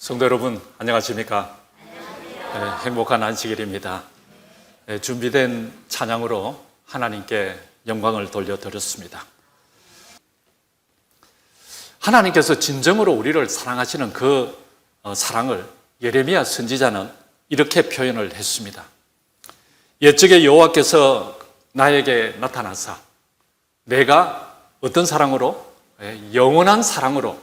성도 여러분, 안녕하십니까? 행복한 안식일입니다. 준비된 찬양으로 하나님께 영광을 돌려드렸습니다. 하나님께서 진정으로 우리를 사랑하시는 그 사랑을 예레미야 선지자는 이렇게 표현을 했습니다. 옛적에 여호와께서 나에게 나타나사 내가 어떤 사랑으로? 영원한 사랑으로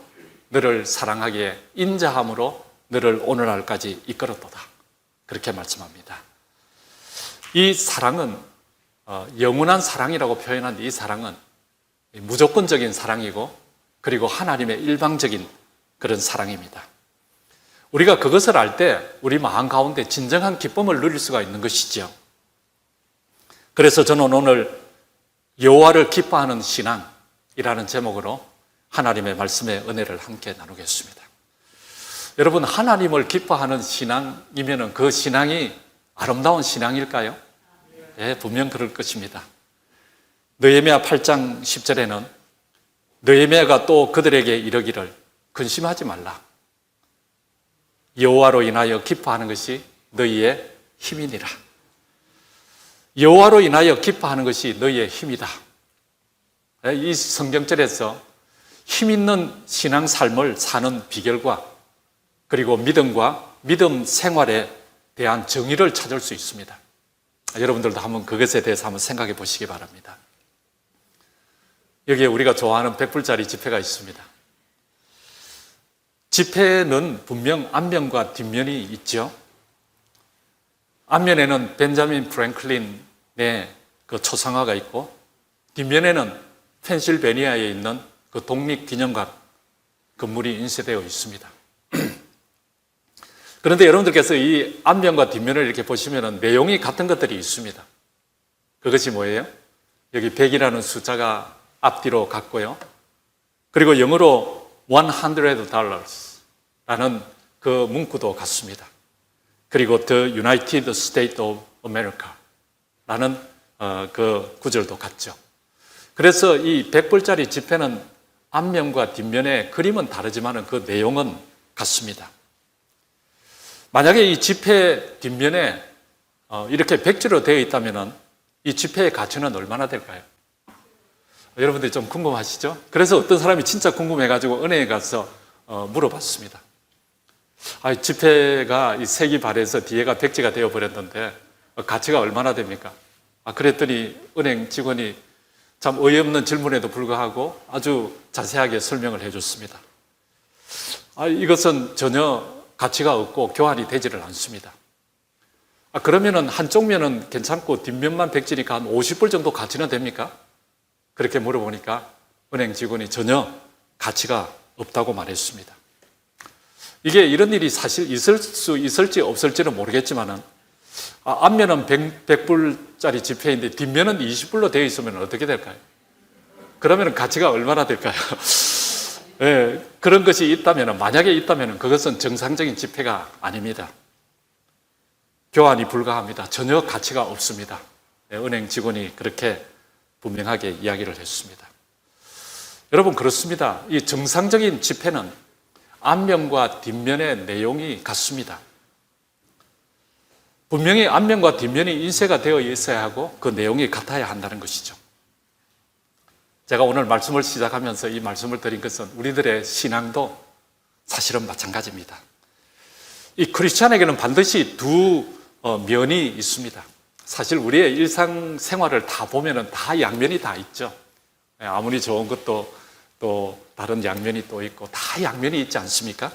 너를 사랑하기에 인자함으로 너를 오늘날까지 이끌었도다. 그렇게 말씀합니다. 이 사랑은 영원한 사랑이라고 표현한 이 사랑은 무조건적인 사랑이고 그리고 하나님의 일방적인 그런 사랑입니다. 우리가 그것을 알 때 우리 마음 가운데 진정한 기쁨을 누릴 수가 있는 것이죠. 그래서 저는 오늘 여호와를 기뻐하는 신앙이라는 제목으로 하나님의 말씀의 은혜를 함께 나누겠습니다. 여러분, 하나님을 기뻐하는 신앙이면 그 신앙이 아름다운 신앙일까요? 네, 분명 그럴 것입니다. 느헤미야 8장 10절에는 느헤미야가 또 그들에게 이르기를 근심하지 말라. 여호와로 인하여 기뻐하는 것이 너희의 힘이니라. 여호와로 인하여 기뻐하는 것이 너희의 힘이다. 이 성경절에서 힘 있는 신앙 삶을 사는 비결과 그리고 믿음과 믿음 생활에 대한 정의를 찾을 수 있습니다. 여러분들도 한번 그것에 대해서 한번 생각해 보시기 바랍니다. 여기에 우리가 좋아하는 100불짜리 지폐가 있습니다. 지폐는 분명 앞면과 뒷면이 있죠. 앞면에는 벤자민 프랭클린의 그 초상화가 있고 뒷면에는 펜실베니아에 있는 그 독립기념관 건물이 인쇄되어 있습니다. 그런데 여러분들께서 이 앞면과 뒷면을 이렇게 보시면 내용이 같은 것들이 있습니다. 그것이 뭐예요? 여기 100이라는 숫자가 앞뒤로 같고요. 그리고 영어로 $100라는 그 문구도 같습니다. 그리고 The United States of America라는 그 구절도 같죠. 그래서 이 100불짜리 지폐는 앞면과 뒷면의 그림은 다르지만 그 내용은 같습니다. 만약에 이 지폐 뒷면에 이렇게 100줄로 되어 있다면 이 지폐의 가치는 얼마나 될까요? 여러분들이 좀 궁금하시죠? 그래서 어떤 사람이 진짜 궁금해가지고 은행에 가서 물어봤습니다. 지폐가 이 색이 바래서 뒤에가 백지가 되어버렸는데 가치가 얼마나 됩니까? 그랬더니 은행 직원이 참 어이없는 질문에도 불구하고 아주 자세하게 설명을 해줬습니다. 이것은 전혀 가치가 없고 교환이 되지를 않습니다. 그러면은 한쪽 면은 괜찮고 뒷면만 백지니까 한 50불 정도 가치는 됩니까? 그렇게 물어보니까 은행 직원이 전혀 가치가 없다고 말했습니다. 이게 이런 일이 사실 있을 수 있을지 없을지는 모르겠지만은 앞면은 100불짜리 지폐인데 뒷면은 20불로 되어 있으면 어떻게 될까요? 그러면 가치가 얼마나 될까요? 네, 그런 것이 있다면, 만약에 있다면 그것은 정상적인 지폐가 아닙니다. 교환이 불가합니다. 전혀 가치가 없습니다. 네, 은행 직원이 그렇게 분명하게 이야기를 했습니다. 여러분, 그렇습니다. 이 정상적인 지폐는 앞면과 뒷면의 내용이 같습니다. 분명히 앞면과 뒷면이 인쇄가 되어 있어야 하고 그 내용이 같아야 한다는 것이죠. 제가 오늘 말씀을 시작하면서 이 말씀을 드린 것은 우리들의 신앙도 사실은 마찬가지입니다. 이 크리스찬에게는 반드시 두 면이 있습니다. 사실 우리의 일상생활을 다 보면 다 양면이 다 있죠. 아무리 좋은 것도 또 다른 양면이 또 있고 다 양면이 있지 않습니까?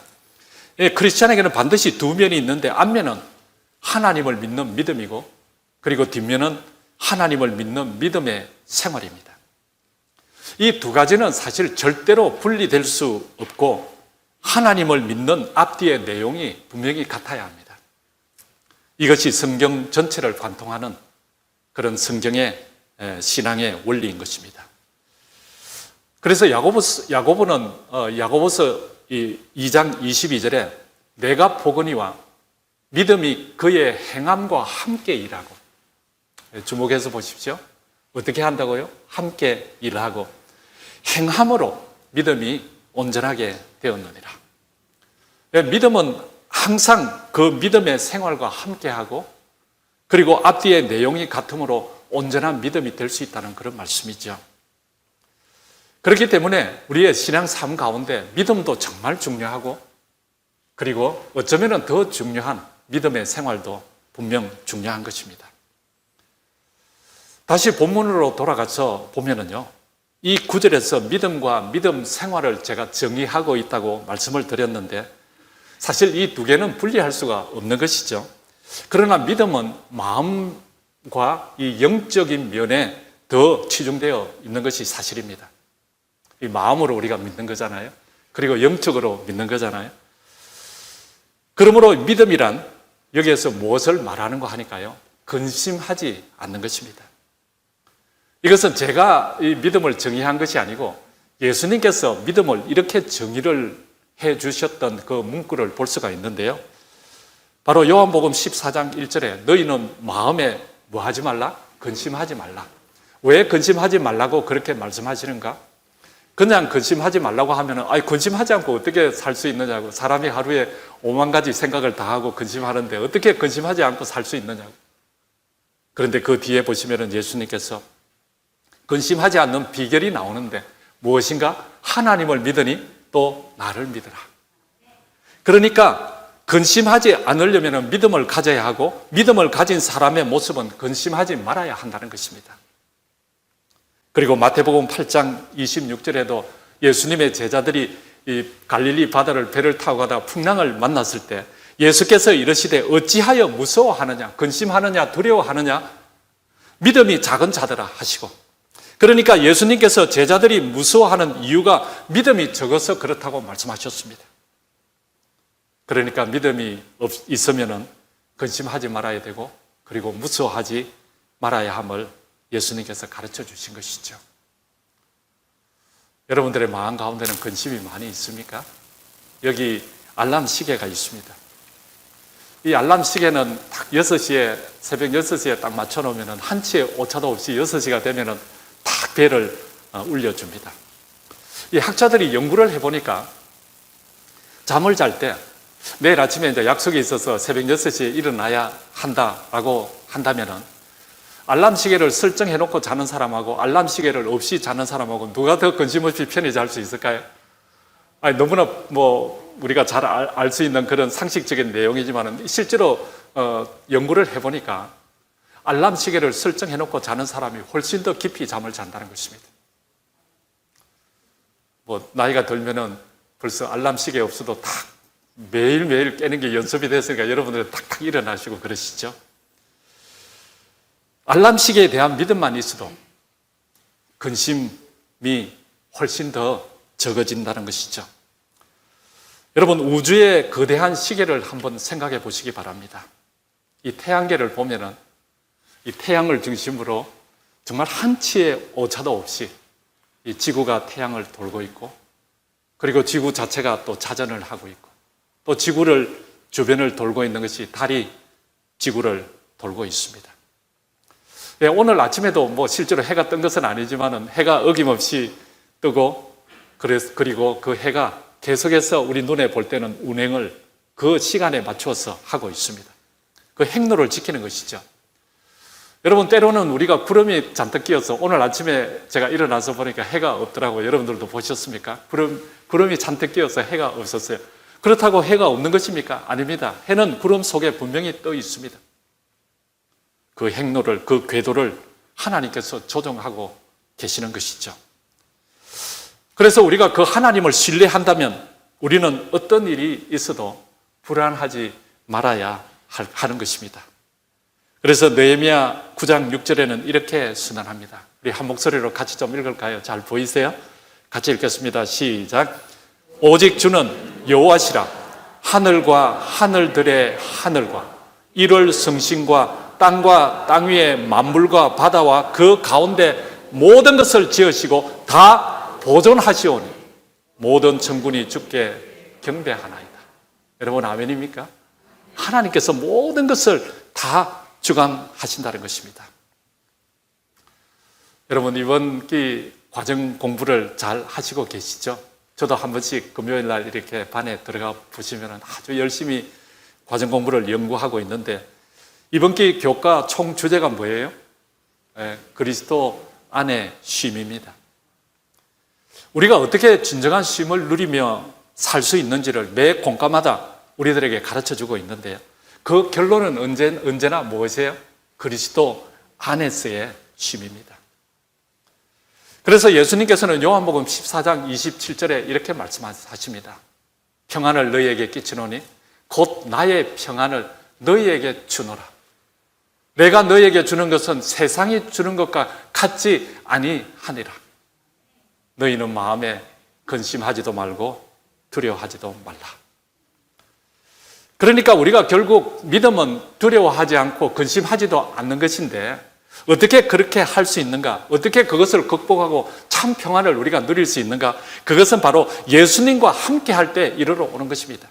크리스찬에게는 반드시 두 면이 있는데 앞면은 하나님을 믿는 믿음이고 그리고 뒷면은 하나님을 믿는 믿음의 생활입니다. 이 두 가지는 사실 절대로 분리될 수 없고 하나님을 믿는 앞뒤의 내용이 분명히 같아야 합니다. 이것이 성경 전체를 관통하는 그런 성경의 신앙의 원리인 것입니다. 그래서 야고보서 2장 22절에 내가 보거니와 믿음이 그의 행함과 함께 일하고, 주목해서 보십시오. 어떻게 한다고요? 함께 일하고 행함으로 믿음이 온전하게 되었느니라. 믿음은 항상 그 믿음의 생활과 함께하고 그리고 앞뒤의 내용이 같으므로 온전한 믿음이 될 수 있다는 그런 말씀이죠. 그렇기 때문에 우리의 신앙 삶 가운데 믿음도 정말 중요하고 그리고 어쩌면 더 중요한 믿음의 생활도 분명 중요한 것입니다. 다시 본문으로 돌아가서 보면은요, 이 구절에서 믿음과 믿음 생활을 제가 정의하고 있다고 말씀을 드렸는데 사실 이 두 개는 분리할 수가 없는 것이죠. 그러나 믿음은 마음과 이 영적인 면에 더 치중되어 있는 것이 사실입니다. 이 마음으로 우리가 믿는 거잖아요. 그리고 영적으로 믿는 거잖아요. 그러므로 믿음이란 여기에서 무엇을 말하는 거 하니까요, 근심하지 않는 것입니다. 이것은 제가 이 믿음을 정의한 것이 아니고 예수님께서 믿음을 이렇게 정의를 해 주셨던 그 문구를 볼 수가 있는데요. 바로 요한복음 14장 1절에 너희는 마음에 뭐 하지 말라? 근심하지 말라. 왜 근심하지 말라고 그렇게 말씀하시는가? 그냥 근심하지 말라고 하면 근심하지 않고 어떻게 살 수 있느냐고. 사람이 하루에 5만 가지 생각을 다 하고 근심하는데 어떻게 근심하지 않고 살 수 있느냐고. 그런데 그 뒤에 보시면 예수님께서 근심하지 않는 비결이 나오는데 무엇인가? 하나님을 믿으니 또 나를 믿으라. 그러니까 근심하지 않으려면 믿음을 가져야 하고 믿음을 가진 사람의 모습은 근심하지 말아야 한다는 것입니다. 그리고 마태복음 8장 26절에도 예수님의 제자들이 이 갈릴리 바다를 배를 타고 가다가 풍랑을 만났을 때 예수께서 이르시되 어찌하여 무서워하느냐, 근심하느냐, 두려워하느냐, 믿음이 작은 자들아 하시고, 그러니까 예수님께서 제자들이 무서워하는 이유가 믿음이 적어서 그렇다고 말씀하셨습니다. 그러니까 믿음이 있으면 근심하지 말아야 되고 그리고 무서워하지 말아야 함을 예수님께서 가르쳐 주신 것이죠. 여러분들의 마음 가운데는 근심이 많이 있습니까? 여기 알람 시계가 있습니다. 이 알람 시계는 딱 6시에, 새벽 6시에 딱 맞춰놓으면 한치의 오차도 없이 6시가 되면 딱 배를 울려줍니다. 이 학자들이 연구를 해보니까 잠을 잘 때 내일 아침에 이제 약속이 있어서 새벽 6시에 일어나야 한다라고 한다면은 알람 시계를 설정해 놓고 자는 사람하고 알람 시계를 없이 자는 사람하고 누가 더 근심 없이 편히 잘 수 있을까요? 너무나 우리가 잘 알 수 있는 그런 상식적인 내용이지만 실제로 연구를 해보니까 알람 시계를 설정해 놓고 자는 사람이 훨씬 더 깊이 잠을 잔다는 것입니다. 나이가 들면은 벌써 알람 시계 없어도 딱 매일매일 깨는 게 연습이 됐으니까 여러분들은 탁탁 일어나시고 그러시죠. 알람 시계에 대한 믿음만 있어도 근심이 훨씬 더 적어진다는 것이죠. 여러분, 우주의 거대한 시계를 한번 생각해 보시기 바랍니다. 이 태양계를 보면은 이 태양을 중심으로 정말 한치의 오차도 없이 이 지구가 태양을 돌고 있고, 그리고 지구 자체가 또 자전을 하고 있고, 또 지구를 주변을 돌고 있는 것이 달이 지구를 돌고 있습니다. 오늘 아침에도 실제로 해가 뜬 것은 아니지만 해가 어김없이 뜨고, 그리고 그 해가 계속해서 우리 눈에 볼 때는 운행을 그 시간에 맞추어서 하고 있습니다. 그 행로를 지키는 것이죠. 여러분, 때로는 우리가 구름이 잔뜩 끼어서 오늘 아침에 제가 일어나서 보니까 해가 없더라고요. 여러분들도 보셨습니까? 구름이 잔뜩 끼어서 해가 없었어요. 그렇다고 해가 없는 것입니까? 아닙니다. 해는 구름 속에 분명히 떠 있습니다. 그 행로를, 그 궤도를 하나님께서 조정하고 계시는 것이죠. 그래서 우리가 그 하나님을 신뢰한다면 우리는 어떤 일이 있어도 불안하지 말아야 하는 것입니다. 그래서 느헤미야 9장 6절에는 이렇게 순환합니다. 우리 한 목소리로 같이 좀 읽을까요? 잘 보이세요? 같이 읽겠습니다. 시작. 오직 주는 여호와시라. 하늘과 하늘들의 하늘과 이를 성신과 땅과 땅 위의 만물과 바다와 그 가운데 모든 것을 지으시고 다 보존하시오니 모든 천군이 주께 경배하나이다. 여러분, 아멘입니까? 하나님께서 모든 것을 다 주관하신다는 것입니다. 여러분, 이번 기 과정 공부를 잘 하시고 계시죠? 저도 한 번씩 금요일 날 이렇게 반에 들어가 보시면 아주 열심히 과정 공부를 연구하고 있는데, 이번 기 교과 총 주제가 뭐예요? 그리스도 안의 쉼입니다. 우리가 어떻게 진정한 쉼을 누리며 살 수 있는지를 매 공과마다 우리들에게 가르쳐주고 있는데요, 그 결론은 언제나 무엇이에요? 그리스도 안에서의 쉼입니다. 그래서 예수님께서는 요한복음 14장 27절에 이렇게 말씀하십니다. 평안을 너희에게 끼치노니 곧 나의 평안을 너희에게 주노라. 내가 너희에게 주는 것은 세상이 주는 것과 같지 아니하니라. 너희는 마음에 근심하지도 말고 두려워하지도 말라. 그러니까 우리가 결국 믿음은 두려워하지 않고 근심하지도 않는 것인데, 어떻게 그렇게 할 수 있는가? 어떻게 그것을 극복하고 참 평안을 우리가 누릴 수 있는가? 그것은 바로 예수님과 함께 할 때 이르러 오는 것입니다.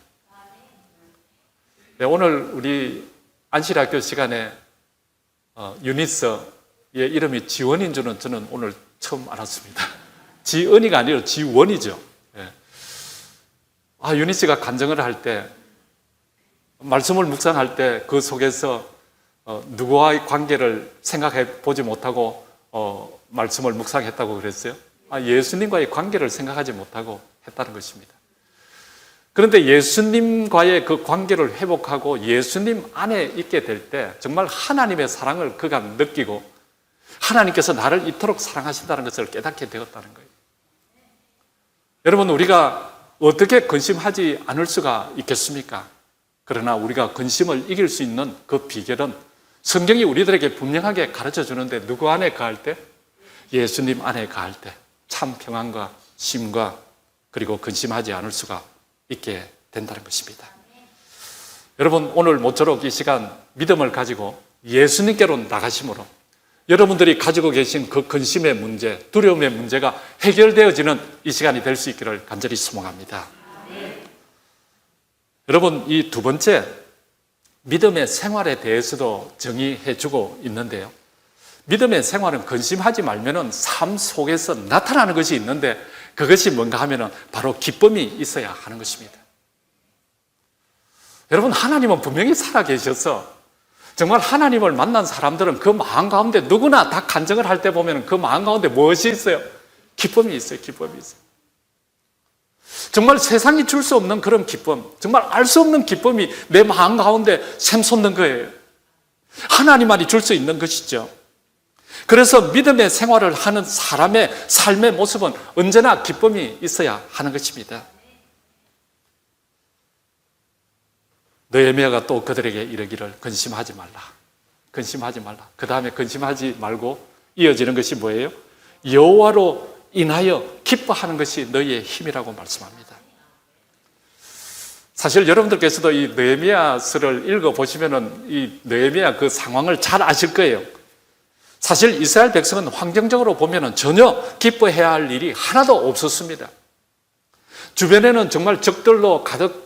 네, 오늘 우리 안실학교 시간에 유니스의 이름이 지원인 줄은 저는 오늘 처음 알았습니다. 지은이가 아니라 지원이죠. 네. 유니스가 간증을 할 때, 말씀을 묵상할 때 그 속에서 누구와의 관계를 생각해 보지 못하고 말씀을 묵상했다고 그랬어요. 예수님과의 관계를 생각하지 못하고 했다는 것입니다. 그런데 예수님과의 그 관계를 회복하고 예수님 안에 있게 될 때 정말 하나님의 사랑을 그가 느끼고 하나님께서 나를 이토록 사랑하신다는 것을 깨닫게 되었다는 거예요. 여러분, 우리가 어떻게 근심하지 않을 수가 있겠습니까? 그러나 우리가 근심을 이길 수 있는 그 비결은 성경이 우리들에게 분명하게 가르쳐 주는데, 누구 안에 가할 때? 예수님 안에 가할 때 참 평안과 쉼과 그리고 근심하지 않을 수가 있게 된다는 것입니다. 여러분, 오늘 모쪼록 이 시간 믿음을 가지고 예수님께로 나가심으로 여러분들이 가지고 계신 그 근심의 문제, 두려움의 문제가 해결되어지는 이 시간이 될 수 있기를 간절히 소망합니다. 여러분, 이 두 번째, 믿음의 생활에 대해서도 정의해 주고 있는데요, 믿음의 생활은 근심하지 말면은 삶 속에서 나타나는 것이 있는데, 그것이 뭔가 하면은 바로 기쁨이 있어야 하는 것입니다. 여러분, 하나님은 분명히 살아계셔서 정말 하나님을 만난 사람들은 그 마음 가운데 누구나 다 간증을 할 때 보면 그 마음 가운데 무엇이 있어요? 기쁨이 있어요. 기쁨이 있어요. 정말 세상이 줄 수 없는 그런 기쁨, 정말 알 수 없는 기쁨이 내 마음 가운데 샘솟는 거예요. 하나님만이 줄 수 있는 것이죠. 그래서 믿음의 생활을 하는 사람의 삶의 모습은 언제나 기쁨이 있어야 하는 것입니다. 느헤미야가 또 그들에게 이르기를 근심하지 말라. 근심하지 말라. 그 다음에 근심하지 말고 이어지는 것이 뭐예요? 여호와로 인하여 기뻐하는 것이 너희의 힘이라고 말씀합니다. 사실 여러분들께서도 이 느헤미야서를 읽어보시면 이 느헤미야 그 상황을 잘 아실 거예요. 사실 이스라엘 백성은 환경적으로 보면 전혀 기뻐해야 할 일이 하나도 없었습니다. 주변에는 정말 적들로 가득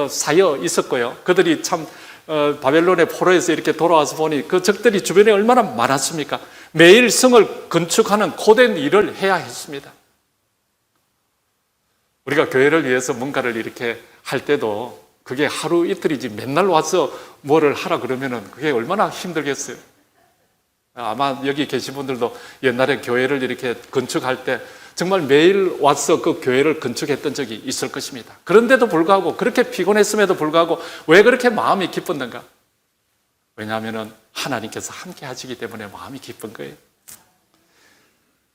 쌓여 있었고요. 그들이 참 바벨론의 포로에서 이렇게 돌아와서 보니 그 적들이 주변에 얼마나 많았습니까? 매일 성을 건축하는 고된 일을 해야 했습니다. 우리가 교회를 위해서 뭔가를 이렇게 할 때도 그게 하루 이틀이지 맨날 와서 뭐를 하라 그러면은 그게 얼마나 힘들겠어요. 아마 여기 계신 분들도 옛날에 교회를 이렇게 건축할 때 정말 매일 와서 그 교회를 건축했던 적이 있을 것입니다. 그런데도 불구하고, 그렇게 피곤했음에도 불구하고 왜 그렇게 마음이 기뻤는가? 왜냐하면 하나님께서 함께 하시기 때문에 마음이 기쁜 거예요.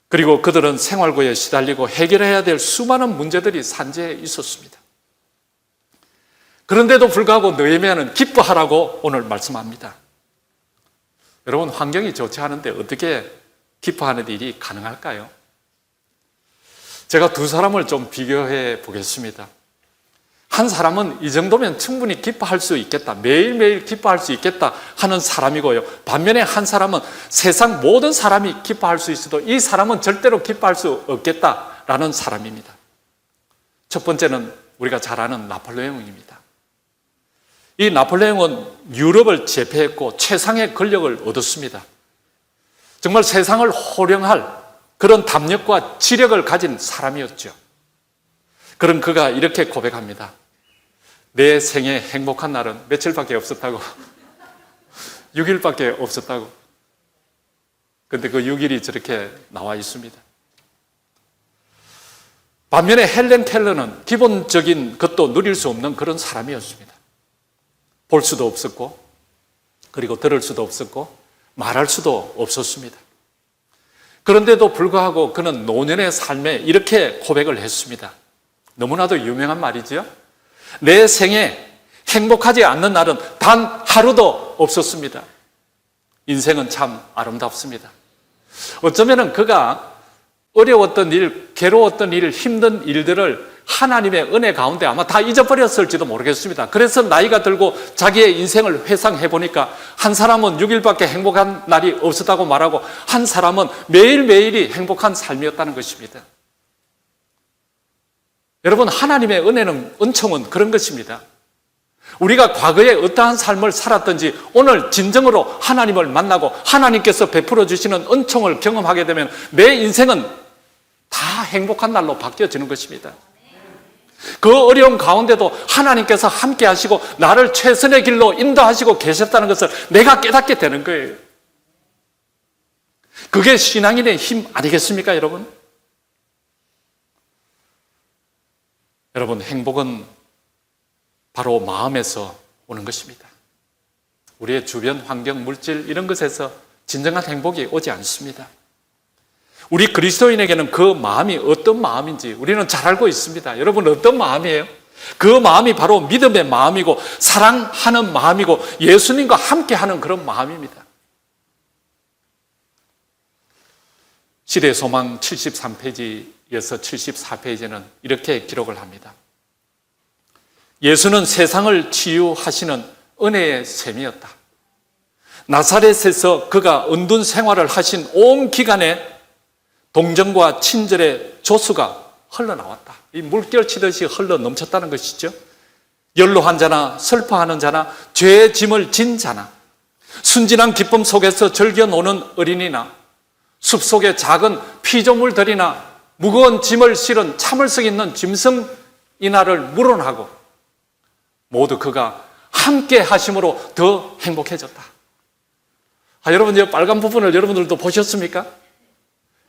그리고 그들은 생활고에 시달리고 해결해야 될 수많은 문제들이 산재해 있었습니다. 그런데도 불구하고 느헤미야는 기뻐하라고 오늘 말씀합니다. 여러분, 환경이 좋지 않은데 어떻게 기뻐하는 일이 가능할까요? 제가 두 사람을 좀 비교해 보겠습니다. 한 사람은 이 정도면 충분히 기뻐할 수 있겠다, 매일매일 기뻐할 수 있겠다 하는 사람이고요. 반면에 한 사람은 세상 모든 사람이 기뻐할 수 있어도 이 사람은 절대로 기뻐할 수 없겠다라는 사람입니다. 첫 번째는 우리가 잘 아는 나폴레옹입니다. 이 나폴레옹은 유럽을 제패했고 최상의 권력을 얻었습니다. 정말 세상을 호령할 그런 담력과 지력을 가진 사람이었죠. 그런 그가 이렇게 고백합니다. 내 생에 행복한 날은 며칠밖에 없었다고. 6일밖에 없었다고. 근데 그 6일이 저렇게 나와 있습니다. 반면에 헬렌 켈러는 기본적인 것도 누릴 수 없는 그런 사람이었습니다. 볼 수도 없었고, 그리고 들을 수도 없었고, 말할 수도 없었습니다. 그런데도 불구하고 그는 노년의 삶에 이렇게 고백을 했습니다. 너무나도 유명한 말이죠. 내 생에 행복하지 않는 날은 단 하루도 없었습니다. 인생은 참 아름답습니다. 어쩌면 그가 어려웠던 일, 괴로웠던 일, 힘든 일들을 하나님의 은혜 가운데 아마 다 잊어버렸을지도 모르겠습니다. 그래서 나이가 들고 자기의 인생을 회상해 보니까 한 사람은 6일밖에 행복한 날이 없었다고 말하고 한 사람은 매일매일이 행복한 삶이었다는 것입니다. 여러분, 하나님의 은혜는, 은총은 그런 것입니다. 우리가 과거에 어떠한 삶을 살았든지 오늘 진정으로 하나님을 만나고 하나님께서 베풀어 주시는 은총을 경험하게 되면 내 인생은 다 행복한 날로 바뀌어지는 것입니다. 그 어려움 가운데도 하나님께서 함께 하시고 나를 최선의 길로 인도하시고 계셨다는 것을 내가 깨닫게 되는 거예요. 그게 신앙인의 힘 아니겠습니까, 여러분? 여러분, 행복은 바로 마음에서 오는 것입니다. 우리의 주변 환경, 물질 이런 것에서 진정한 행복이 오지 않습니다. 우리 그리스도인에게는 그 마음이 어떤 마음인지 우리는 잘 알고 있습니다. 여러분, 어떤 마음이에요? 그 마음이 바로 믿음의 마음이고 사랑하는 마음이고 예수님과 함께하는 그런 마음입니다. 시대의 소망 73페이지에서 74페이지는 이렇게 기록을 합니다. 예수는 세상을 치유하시는 은혜의 셈이었다. 나사렛에서 그가 은둔 생활을 하신 온 기간에 동정과 친절의 조수가 흘러나왔다. 이 물결 치듯이 흘러 넘쳤다는 것이죠. 연로한 자나 슬퍼하는 자나 죄의 짐을 진 자나 순진한 기쁨 속에서 즐겨 노는 어린이나 숲속의 작은 피조물들이나 무거운 짐을 실은 참을성 있는 짐승이나를 물어나고 모두 그가 함께 하심으로 더 행복해졌다. 여러분, 이 빨간 부분을 여러분들도 보셨습니까?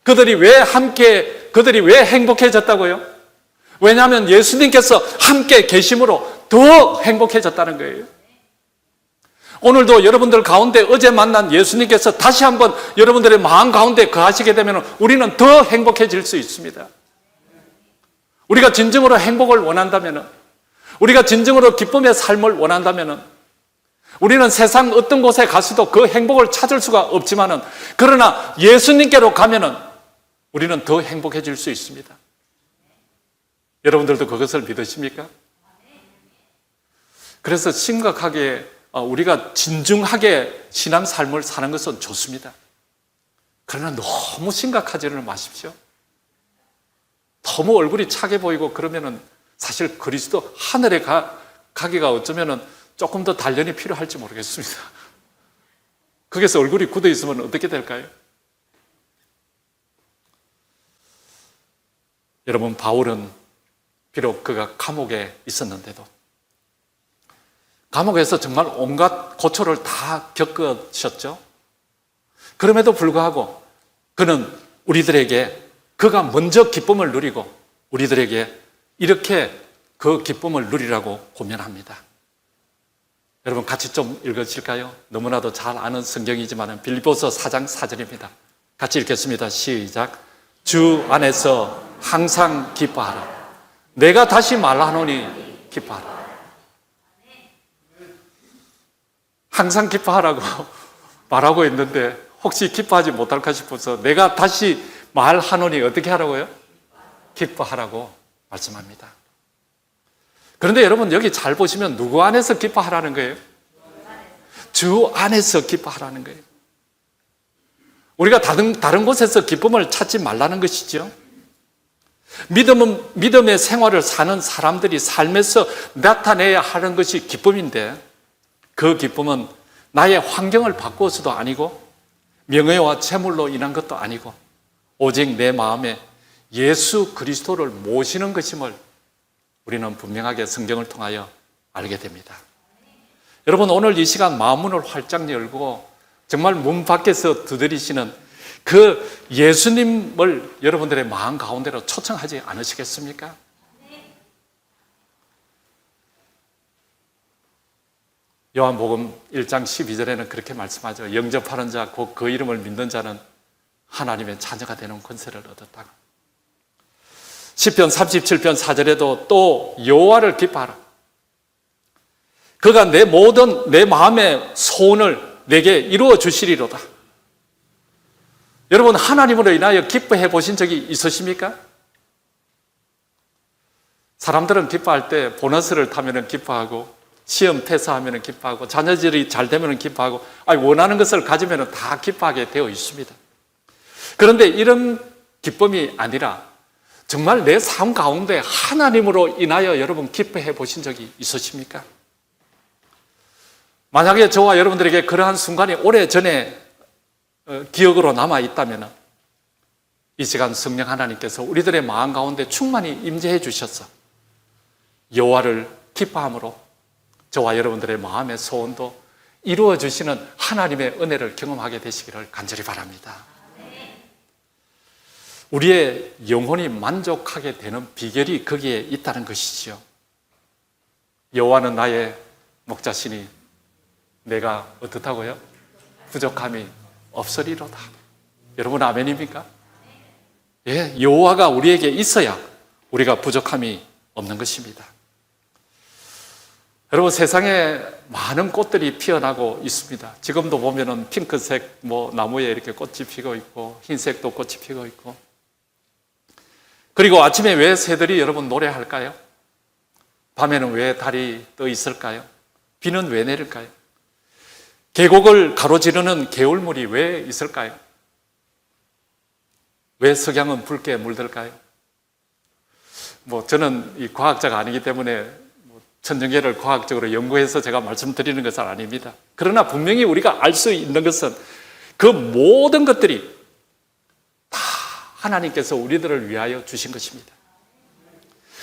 그들이 왜 행복해졌다고요? 왜냐하면 예수님께서 함께 계심으로 더 행복해졌다는 거예요. 오늘도 여러분들 가운데 어제 만난 예수님께서 다시 한번 여러분들의 마음 가운데 거하시게 되면 우리는 더 행복해질 수 있습니다. 우리가 진정으로 행복을 원한다면, 우리가 진정으로 기쁨의 삶을 원한다면 우리는 세상 어떤 곳에 가서도 그 행복을 찾을 수가 없지만은 그러나 예수님께로 가면은 우리는 더 행복해질 수 있습니다. 여러분들도 그것을 믿으십니까? 그래서 심각하게 우리가 진중하게 신앙 삶을 사는 것은 좋습니다. 그러나 너무 심각하지는 마십시오. 너무 얼굴이 차게 보이고 그러면은 사실 그리스도 하늘에 가기가 어쩌면은 조금 더 단련이 필요할지 모르겠습니다. 거기서 얼굴이 굳어 있으면 어떻게 될까요? 여러분, 바울은 비록 그가 감옥에 있었는데도 감옥에서 정말 온갖 고초를 다 겪으셨죠. 그럼에도 불구하고 그는 우리들에게 그가 먼저 기쁨을 누리고 우리들에게 이렇게 그 기쁨을 누리라고 고면합니다. 여러분, 같이 좀 읽으실까요? 너무나도 잘 아는 성경이지만 빌립보서 4장 4절입니다. 같이 읽겠습니다. 시작. 주 안에서 항상 기뻐하라. 내가 다시 말하노니 기뻐하라. 항상 기뻐하라고 말하고 있는데 혹시 기뻐하지 못할까 싶어서 내가 다시 말하노니 어떻게 하라고요? 기뻐하라고 말씀합니다. 그런데 여러분, 여기 잘 보시면 누구 안에서 기뻐하라는 거예요? 주 안에서 기뻐하라는 거예요. 우리가 다른 곳에서 기쁨을 찾지 말라는 것이죠. 믿음의 생활을 사는 사람들이 삶에서 나타내야 하는 것이 기쁨인데 그 기쁨은 나의 환경을 바꾸어서도 아니고 명예와 재물로 인한 것도 아니고 오직 내 마음에 예수 그리스도를 모시는 것임을 우리는 분명하게 성경을 통하여 알게 됩니다. 여러분, 오늘 이 시간 마음문을 활짝 열고 정말 문 밖에서 두드리시는 그 예수님을 여러분들의 마음 가운데로 초청하지 않으시겠습니까? 요한복음 1장 12절에는 그렇게 말씀하죠. 영접하는 자, 곧 그 이름을 믿는 자는 하나님의 자녀가 되는 권세를 얻었다. 시편 37편 4절에도 또 여호와를 기뻐하라. 그가 내 모든 내 마음의 소원을 내게 이루어 주시리로다. 여러분, 하나님으로 인하여 기뻐해 보신 적이 있으십니까? 사람들은 기뻐할 때 보너스를 타면 기뻐하고, 시험 패스하면 기뻐하고, 자녀들이 잘 되면 기뻐하고, 원하는 것을 가지면 다 기뻐하게 되어 있습니다. 그런데 이런 기쁨이 아니라 정말 내 삶 가운데 하나님으로 인하여 여러분 기뻐해 보신 적이 있으십니까? 만약에 저와 여러분들에게 그러한 순간이 오래전에 기억으로 남아 있다면 이 시간 성령 하나님께서 우리들의 마음 가운데 충만히 임재해 주셔서 여호와를 기뻐함으로 저와 여러분들의 마음의 소원도 이루어 주시는 하나님의 은혜를 경험하게 되시기를 간절히 바랍니다. 우리의 영혼이 만족하게 되는 비결이 거기에 있다는 것이지요. 여호와는 나의 목자시니 내가 어떻다고요? 부족함이 없으리로다. 여러분, 아멘입니까? 예, 여호와가 우리에게 있어야 우리가 부족함이 없는 것입니다. 여러분, 세상에 많은 꽃들이 피어나고 있습니다. 지금도 보면은 핑크색 나무에 이렇게 꽃이 피고 있고, 흰색도 꽃이 피고 있고. 그리고 아침에 왜 새들이 여러분 노래할까요? 밤에는 왜 달이 떠 있을까요? 비는 왜 내릴까요? 계곡을 가로지르는 개울물이 왜 있을까요? 왜 석양은 붉게 물들까요? 저는 이 과학자가 아니기 때문에 천정계를 과학적으로 연구해서 제가 말씀드리는 것은 아닙니다. 그러나 분명히 우리가 알 수 있는 것은 그 모든 것들이 다 하나님께서 우리들을 위하여 주신 것입니다.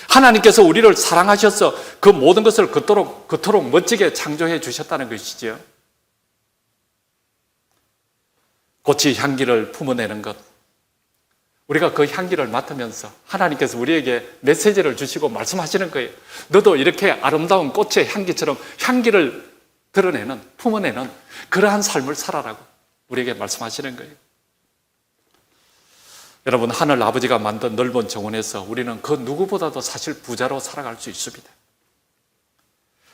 하나님께서 우리를 사랑하셔서 그 모든 것을 그토록 멋지게 창조해 주셨다는 것이지요. 꽃이 향기를 품어내는 것, 우리가 그 향기를 맡으면서 하나님께서 우리에게 메시지를 주시고 말씀하시는 거예요. 너도 이렇게 아름다운 꽃의 향기처럼 향기를 드러내는, 품어내는 그러한 삶을 살아라고 우리에게 말씀하시는 거예요. 여러분, 하늘 아버지가 만든 넓은 정원에서 우리는 그 누구보다도 사실 부자로 살아갈 수 있습니다.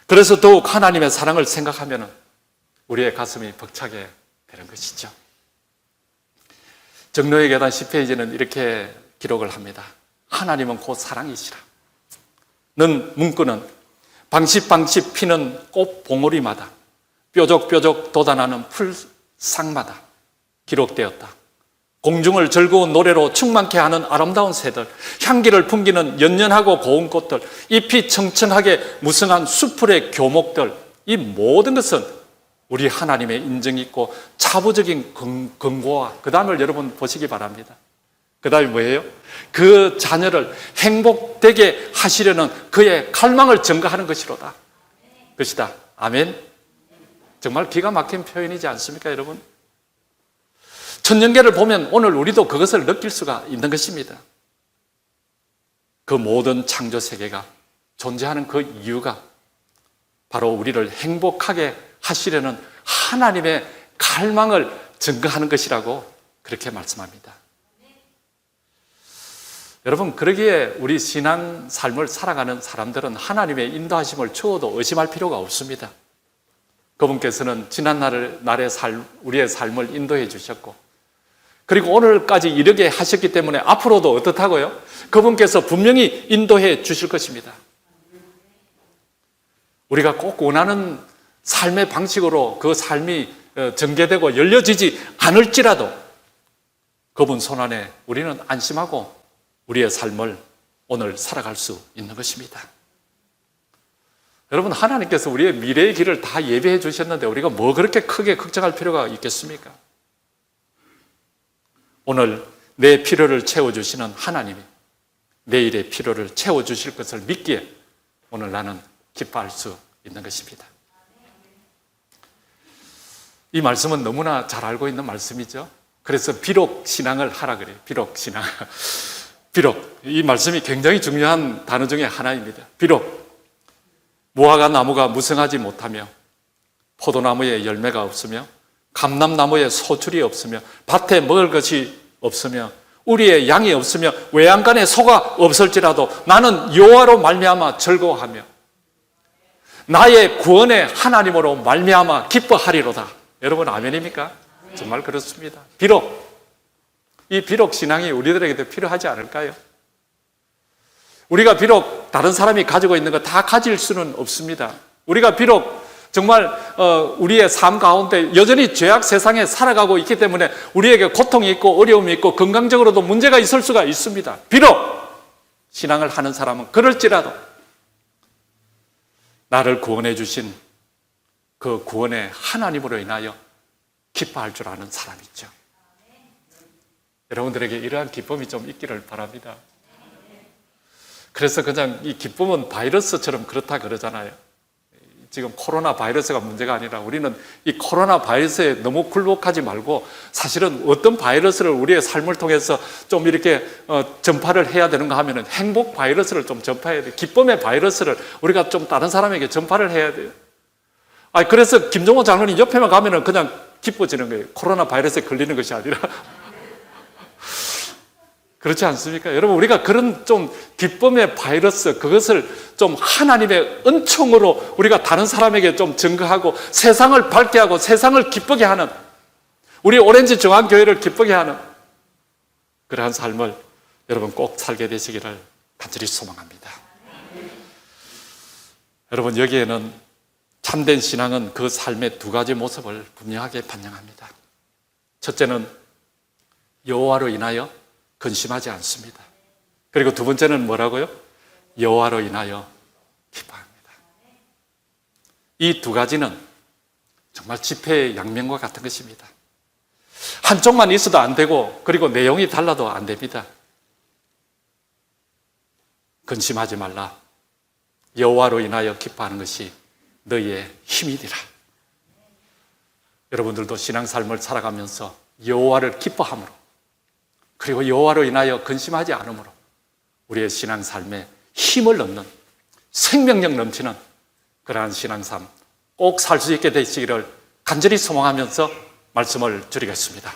그래서 더욱 하나님의 사랑을 생각하면 우리의 가슴이 벅차게 되는 것이죠. 정로의 계단 10페이지는 이렇게 기록을 합니다. 하나님은 곧 사랑이시라. 는 문구는 방십방십 피는 꽃 봉우리마다 뾰족뾰족 돋아나는 풀상마다 기록되었다. 공중을 즐거운 노래로 충만케 하는 아름다운 새들, 향기를 풍기는 연연하고 고운 꽃들, 잎이 청청하게 무성한 수풀의 교목들, 이 모든 것은 우리 하나님의 인정이 있고 차부적인 근거와 그 다음을 여러분 보시기 바랍니다. 그 다음이 뭐예요? 그 자녀를 행복되게 하시려는 그의 갈망을 증거하는 것이로다. 것이다. 아멘. 정말 기가 막힌 표현이지 않습니까, 여러분? 천년계를 보면 오늘 우리도 그것을 느낄 수가 있는 것입니다. 그 모든 창조 세계가 존재하는 그 이유가 바로 우리를 행복하게 하시려는 하나님의 갈망을 증거하는 것이라고 그렇게 말씀합니다. 여러분, 그러기에 우리 신앙 삶을 살아가는 사람들은 하나님의 인도하심을 추워도 의심할 필요가 없습니다. 그분께서는 지난 날의 우리의 삶을 인도해 주셨고, 그리고 오늘까지 이르게 하셨기 때문에 앞으로도 어떻다고요? 그분께서 분명히 인도해 주실 것입니다. 우리가 꼭 원하는 삶의 방식으로 그 삶이 전개되고 열려지지 않을지라도 그분 손안에 우리는 안심하고 우리의 삶을 오늘 살아갈 수 있는 것입니다. 여러분, 하나님께서 우리의 미래의 길을 다 예비해 주셨는데 우리가 뭐 그렇게 크게 걱정할 필요가 있겠습니까? 오늘 내 필요를 채워주시는 하나님이 내일의 필요를 채워주실 것을 믿기에 오늘 나는 기뻐할 수 있는 것입니다. 이 말씀은 너무나 잘 알고 있는 말씀이죠. 그래서 비록 신앙을 하라 그래요. 비록 신앙. 비록. 이 말씀이 굉장히 중요한 단어 중에 하나입니다. 비록 무화과 나무가 무성하지 못하며 포도나무에 열매가 없으며 감람나무에 소출이 없으며 밭에 먹을 것이 없으며 우리의 양이 없으며 외양간에 소가 없을지라도 나는 여호와로 말미암아 즐거워하며 나의 구원의 하나님으로 말미암아 기뻐하리로다. 여러분 아멘입니까? 정말 그렇습니다. 비록 이 비록 신앙이 우리들에게도 필요하지 않을까요? 우리가 비록 다른 사람이 가지고 있는 거 다 가질 수는 없습니다. 우리가 비록 정말 우리의 삶 가운데 여전히 죄악 세상에 살아가고 있기 때문에 우리에게 고통이 있고 어려움이 있고 건강적으로도 문제가 있을 수가 있습니다. 비록 신앙을 하는 사람은 그럴지라도 나를 구원해 주신 그 구원의 하나님으로 인하여 기뻐할 줄 아는 사람이죠. 여러분들에게 이러한 기쁨이 좀 있기를 바랍니다. 그래서 그냥 이 기쁨은 바이러스처럼 그렇다 그러잖아요. 지금 코로나 바이러스가 문제가 아니라 우리는 이 코로나 바이러스에 너무 굴복하지 말고 사실은 어떤 바이러스를 우리의 삶을 통해서 좀 이렇게 전파를 해야 되는가 하면은 행복 바이러스를 좀 전파해야 돼요. 기쁨의 바이러스를 우리가 좀 다른 사람에게 전파를 해야 돼요. 그래서 김종호 장로님 옆에만 가면은 그냥 기뻐지는 거예요. 코로나 바이러스에 걸리는 것이 아니라. 그렇지 않습니까? 여러분, 우리가 그런 좀 기쁨의 바이러스, 그것을 좀 하나님의 은총으로 우리가 다른 사람에게 좀 증거하고 세상을 밝게 하고 세상을 기쁘게 하는, 우리 오렌지 정한교회를 기쁘게 하는 그러한 삶을 여러분 꼭 살게 되시기를 간절히 소망합니다. 여러분, 여기에는 참된 신앙은 그 삶의 두 가지 모습을 분명하게 반영합니다. 첫째는 여호와로 인하여 근심하지 않습니다. 그리고 두 번째는 뭐라고요? 여호와로 인하여 기뻐합니다. 이 두 가지는 정말 지폐의 양면과 같은 것입니다. 한쪽만 있어도 안 되고 그리고 내용이 달라도 안 됩니다. 근심하지 말라. 여호와로 인하여 기뻐하는 것이 너희의 힘이 되라. 여러분들도 신앙삶을 살아가면서 여호와를 기뻐함으로 그리고 여호와로 인하여 근심하지 않음으로 우리의 신앙삶에 힘을 얻는 생명력 넘치는 그러한 신앙삶 꼭 살 수 있게 되시기를 간절히 소망하면서 말씀을 드리겠습니다.